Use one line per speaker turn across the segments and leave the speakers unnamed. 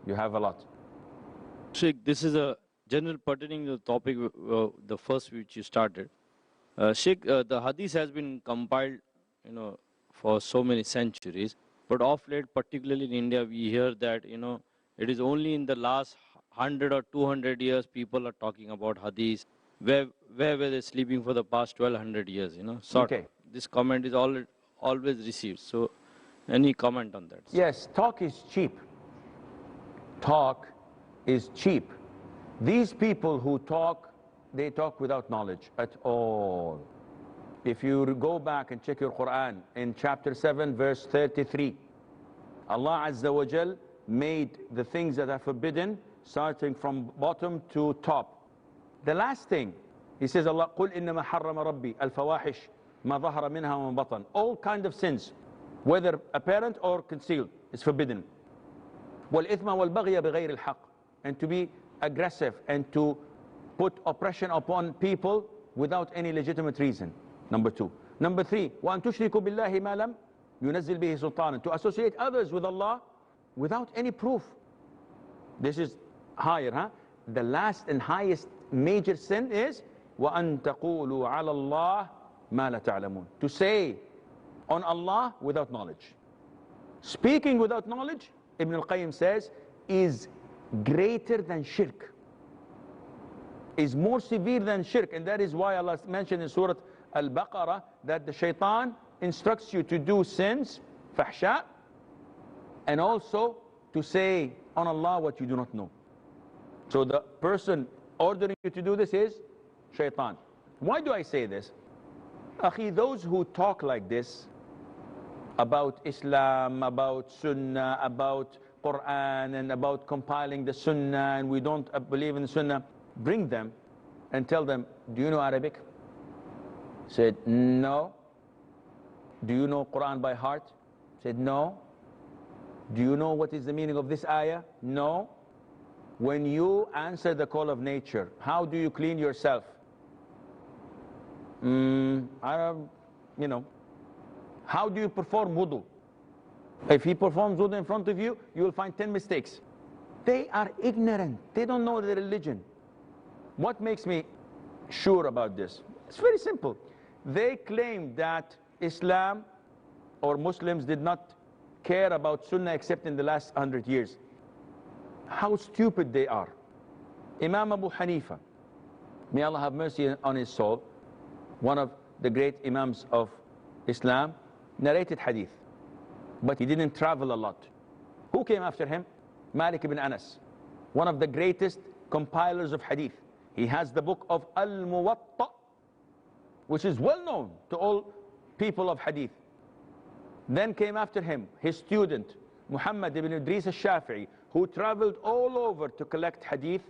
You have a lot.
Sheikh, this is a general pertaining to the topic, the first which you started. Sheikh, the hadith has been compiled, for so many centuries, but of late, particularly in India, we hear that, it is only in the last 100 or 200 years people are talking about hadith. Where were they sleeping for the past 1200 years, sort of. This comment is always received. So, any comment on that?
Yes, talk is cheap. Talk is cheap. These people who talk, they talk without knowledge at all. If you go back and check your Quran in chapter 7 verse 33, Allah Azza wa Jal made the things that are forbidden starting from bottom to top. The last thing, He says, Allah, قُلْ إِنَّمَا حَرَّمَ رَبِّي الْفَوَاحِشْ مَا ظَهَرَ مِنْهَا وَمَا بَطَنَ. All kind of sins, whether apparent or concealed, is forbidden. وَالْإِثْمَ وَالْبَغْيَ بِغَيْرِ الْحَقِّ. And to be aggressive and to put oppression upon people without any legitimate reason. Number 2. Number 3, وَأَن تُشْرِكُوا بِاللَّهِ مَا لَمْ يُنَزِّلْ بِهِ سُلْطَانًا. To associate others with Allah without any proof. This is higher, huh? The last and highest major sin is وَأَن تَقُولُوا عَلَى اللَّهِ مَا لَا تَعْلَمُونَ. To say on Allah without knowledge. Speaking without knowledge, Ibn al-Qayyim says, is greater than shirk. Is more severe than shirk. And that is why Allah mentioned in Surah Al-Baqarah that the shaitan instructs you to do sins, fahsha, and also to say on Allah what you do not know. So the person ordering you to do this is shaitan. Why do I say this? Akhi, those who talk like this about Islam, about Sunnah, about Quran, and about compiling the Sunnah, and we don't believe in the Sunnah, bring them and tell them, do you know Arabic? Said, no. Do you know Quran by heart? Said, no. Do you know what is the meaning of this ayah? No. When you answer the call of nature, how do you clean yourself? How do you perform wudu? If he performs wudu in front of you, you will find 10 mistakes. They are ignorant. They don't know the religion. What makes me sure about this? It's very simple. They claim that Islam or Muslims did not care about Sunnah except in the last 100 years. How stupid they are. Imam Abu Hanifa, may Allah have mercy on his soul, one of the great Imams of Islam, narrated hadith. But he didn't travel a lot. Who came after him? Malik ibn Anas, one of the greatest compilers of hadith. He has the book of Al-Muwatta, which is well known to all people of hadith. Then came after him his student, Muhammad ibn Idris al-Shafi'i, who traveled all over to collect hadith.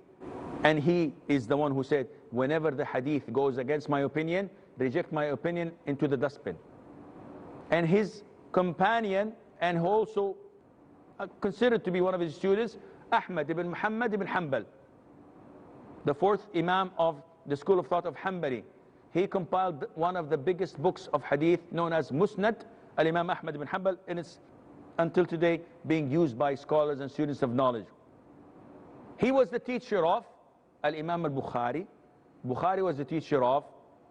And he is the one who said, whenever the hadith goes against my opinion, reject my opinion into the dustbin. And his companion, and also considered to be one of his students, Ahmad ibn Muhammad ibn Hanbal, the fourth Imam of the school of thought of Hanbali. He compiled one of the biggest books of hadith known as Musnad al-Imam Ahmad ibn Hanbal, and it's until today being used by scholars and students of knowledge. He was the teacher of Al-Imam al-Bukhari. Bukhari was the teacher of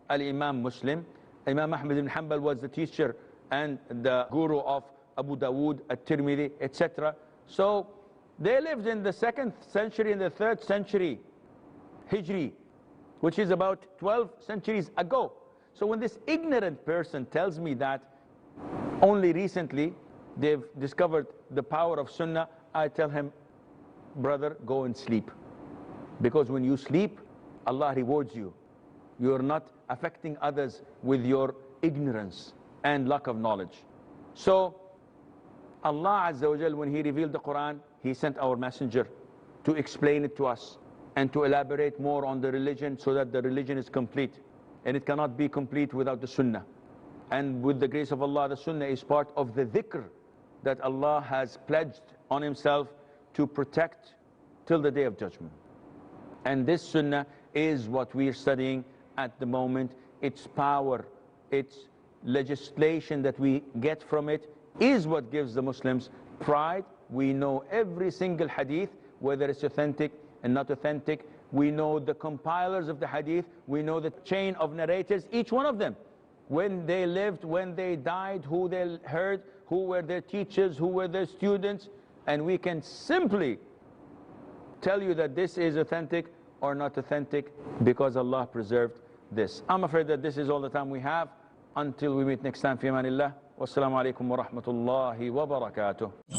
Al-Imam Muslim. Imam Ahmad ibn Hanbal was the teacher and the guru of Abu Dawood, At-Tirmidhi, etc. So they lived in the 2nd century and the 3rd century Hijri, which is about 12 centuries ago. So when this ignorant person tells me that only recently they've discovered the power of Sunnah, I tell him, brother, go and sleep. Because when you sleep, Allah rewards you. You're not affecting others with your ignorance and lack of knowledge. So Allah Azza wa Jal, when He revealed the Quran, He sent our messenger to explain it to us and to elaborate more on the religion so that the religion is complete. And it cannot be complete without the Sunnah. And with the grace of Allah, the Sunnah is part of the dhikr that Allah has pledged on Himself to protect till the Day of Judgment. And this Sunnah is what we are studying at the moment. Its power, its legislation that we get from it is what gives the Muslims pride We know every single hadith, whether it's authentic and not authentic. We know the compilers of the hadith. We know the chain of narrators, each one of them. When they lived, when they died, who they heard, who were their teachers, who were their students. And we can simply tell you that this is authentic or not authentic because Allah preserved this. I'm afraid that this is all the time we have. Until we meet next time, fi amanillah. Wassalamu alaikum wa rahmatullahi wa barakatuh.